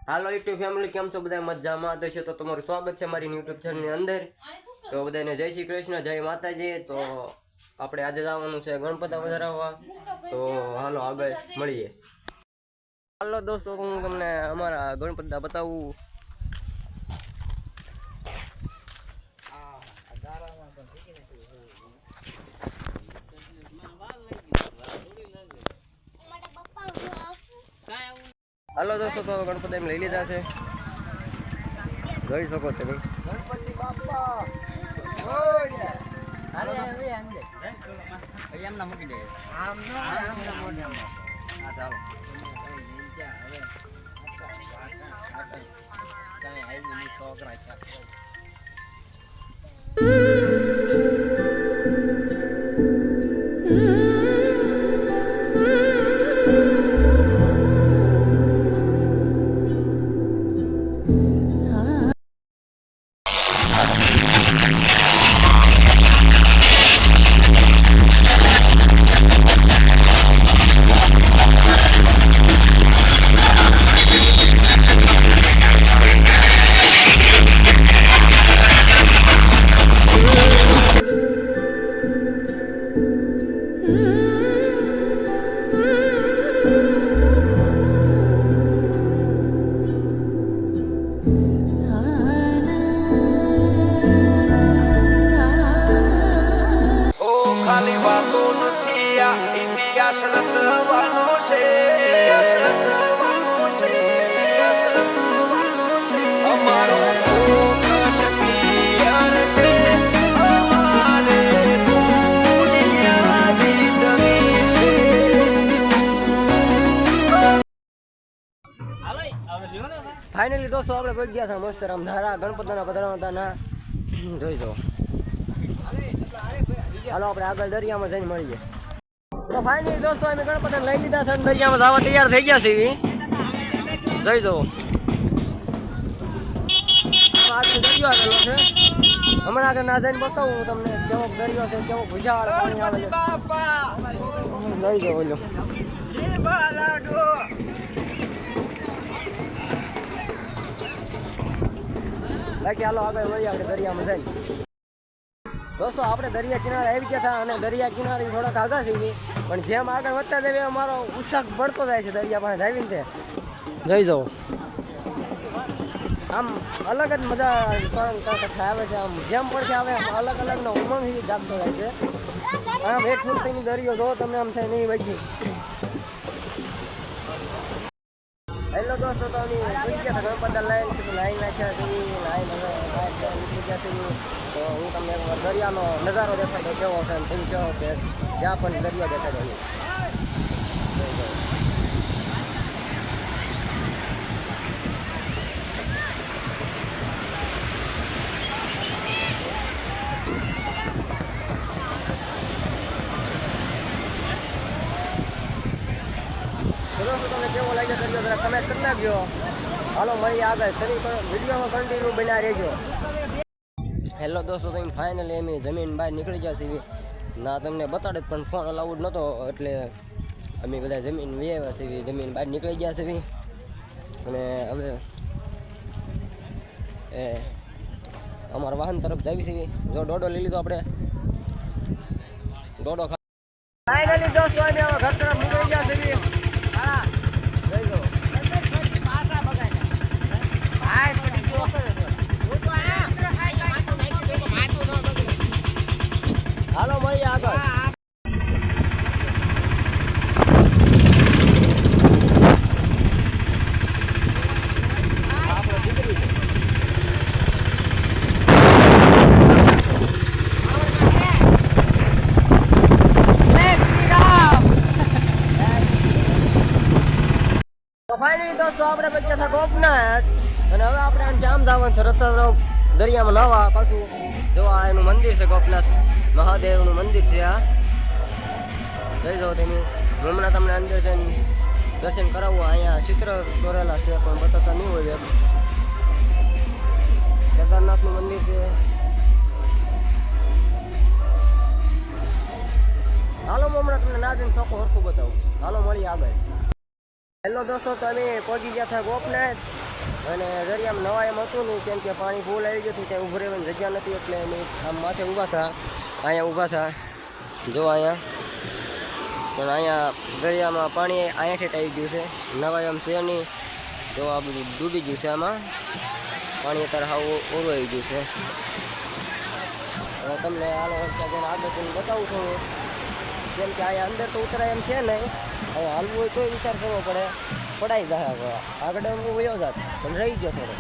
હાલો YouTube family, કેમ છો બધા? મજામાં તો છે? તો તમારું સ્વાગત છે મારી યુટ્યુબ ચેનલની અંદર. તો બધાને જય શ્રી કૃષ્ણ, જય માતાજી. તો આપણે આજે જવાનું છે ગણપતા વધારવા. તો હાલો આગળ મળીએ. હાલો દોસ્તો, હું તમને અમારા ગણપતા બતાવું. હાલો દોસ્તો, તો ગણપતિ એમ લઈ લીધા છે, જોઈ શકો છો ભાઈ. ગણપતિ બાપા એમના મૂકી દે. આમ નો છોકરા ખાલી વાતો નથી, આ ઇતિહાસ રચવાનો છે. અમારો ફાઇનલી દોસ્તો આપણે પગ ગયા હતા મસ્ત રામધારા ગણપતિના પધરાવા હતા ના, જોઈ જો. હાલો આપણે આગળ દરિયામાં જઈને મળીએ. તો ફાઇનલી દોસ્તો અમે ગણપતિને લઈ લીધા છે અને દરિયામાં જવા તૈયાર થઈ ગયા છે. જોઈ જો આજનો દરિયો આવેલો છે. હમણાં આગળ ના જઈને બતાવું તમને કેવો દરિયો છે, કેવો વિશાળ પાણી આવે છે. લઈ જાઓ ઓલો બાકી હાલો આગળ મળીએ આપણે દરિયામાં જઈને. દોસ્તો આપણે દરિયા કિનારે આવી ગયા હતા અને દરિયા કિનારે થોડાક આગળ છીએ, પણ જેમ આગળ વધતા જઈએ અમારો ઉત્સાહ बढ़તો જાય છે. દરિયા પાસે આવીને તે જઈ જાઓ, આમ અલગ જ મજા આવે છે. આમ જેમ પડશે આવે અલગ અલગનો ઉમંગ જાગતો જાય છે. આમ એક ફૂટની દરિયો જો તમને આમ થાય નહીં વાગી. હેલો દોસ્તો, તો અમે ગણપતિ લાઈન નાખ્યા છે. તો હું તમને દરિયાનો નજારો દેખાડો કેવો છે, તમે કહો કે જ્યાં પણ દરિયો દેખાડો. દોસ્તો તમને કેવો લાગ્યો દરિયો જરા કમેન્ટ કરી નાખજો. હાલો મળીએ આગળ, વિડીયોમાં કન્ટિન્યુ બન્યા રહેજો. હેલો દોસ્તો, તમે ફાઇનલી અમે જમીન બહાર નીકળી ગયા છીએ. ના તમને બતાડે પણ ફોન અલાઉડ નહોતો, એટલે અમે બધા જમીન વ્યાવ્યા છીએ. જમીન બહાર નીકળી ગયા છીએ અને હવે અમારા વાહન તરફ જાવી છીએ. જો ડોડો લઈ લીધો આપણે, ડોડો ફાઇનલી દોસ્તો અમે હવે ઘર તરફ નીકળી ગયા છીએ. હાલો મળીએ આગળ. તો ફાઇનલી દોસ્તો આપણે પહોંચ્યા હતા ગોપનાથ અને હવે આપણે આમ જામ જવાનું છે રસ્તા દરિયામાં નવા પાછું. જો આ એનું મંદિર છે, ગોપનાથ મહાદેવનું મંદિર છે. આ જોઈ જાઓ તમે. હમણાં તમને અંદર જઈને દર્શન કરાવવું. અહીંયા ચિત્ર દોરેલા છે પણ બતાતા નહીં હોય. કેદારનાથનું મંદિર છે. હાલો હમણાં તમને ના જઈને ચોખ્ખું હરખું બતાવું. હાલો મળીએ આગળ. હેલો દોસ્તો, તો અમે પહોંચી ગયા હતા ગોપનાથ અને દરિયામાં નવા એમ હતું નહીં, કેમ કે પાણી ફૂલ આવી ગયું હતું, ત્યાં ઊભું રહેવાની જગ્યા નથી, એટલે અમે આમ માથે ઊભા હતા, અહીંયા ઊભા હતા. જો અહીંયા પણ અહીંયા દરિયામાં પાણી અહીંયાથી આવી ગયું છે, નવા એમ છે નહીં. તો આ બધું ડૂબી ગયું છે, આમાં પાણી અત્યારે હાવ ઓરું આવી ગયું છે. હવે તમને હાલો જઈને આગળ જઈને બતાવું છું, કેમ કે અહીંયા અંદર તો ઉતરાય એમ છે નહીં. હવે હાલવું હોય તોય વિચાર કરવો પડે, પડાઈ જાય આગળ હું વયો જાત પણ રહી ગયો થોડો.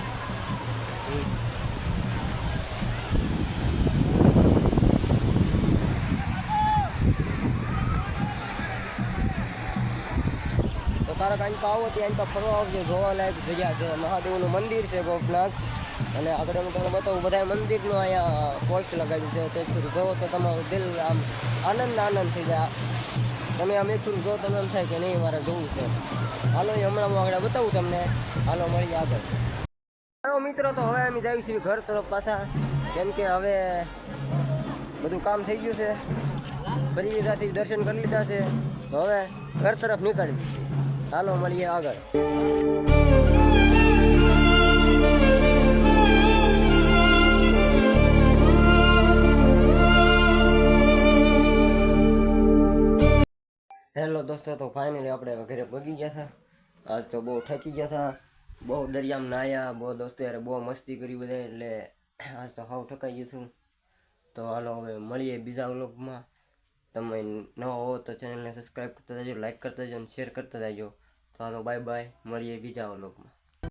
તો તારા કાંઈ આવો ત્યાં તો ફરવા આવજો, જોવાલાયક જગ્યા છે. મહાદેવનું મંદિર છે ગોપનાથ, અને આગળ હું તમને બતાવું બધા મંદિરનું અહીંયા પોસ્ટ લગાવ્યું છે. તે સુધી જોવો તો તમારું દિલ આમ આનંદ થઈ જાય. તમે આમ એક જો તમે એમ થાય કે નહીં મારે જોવું છે. હાલો એ હમણાં હું આગળ બતાવું તમને. હાલો મળીએ આગળ. હાલો મિત્રો, તો હવે અમે જઈએ છીએ ઘર તરફ પાછા, કેમ કે હવે બધું કામ થઈ ગયું છે, ફરી લીધાથી દર્શન કરી લીધા છે. તો હવે ઘર તરફ નીકળી. હાલો મળીએ આગળ. હેલો દોસ્તો, તો ફાઇનલી આપણે ઘરે પગી ગયા હતા. આજ તો બહુ થાકી ગયા હતા, બહુ દરિયામાં નાહ્યા, બહુ દોસ્તો યાર બહુ મસ્તી કરી બધા, એટલે આજ તો હાવ ઠકાઈ ગયું છું. તો હાલો હવે મળીએ બીજા વ્લોગમાં. તમે નવા હો તો ચેનલને સબસ્ક્રાઈબ કરતા જજો, લાઈક કરતા જજો અને શેર કરતા જજો. તો હાલો બાય બાય, મળીએ બીજા વ્લોગમાં.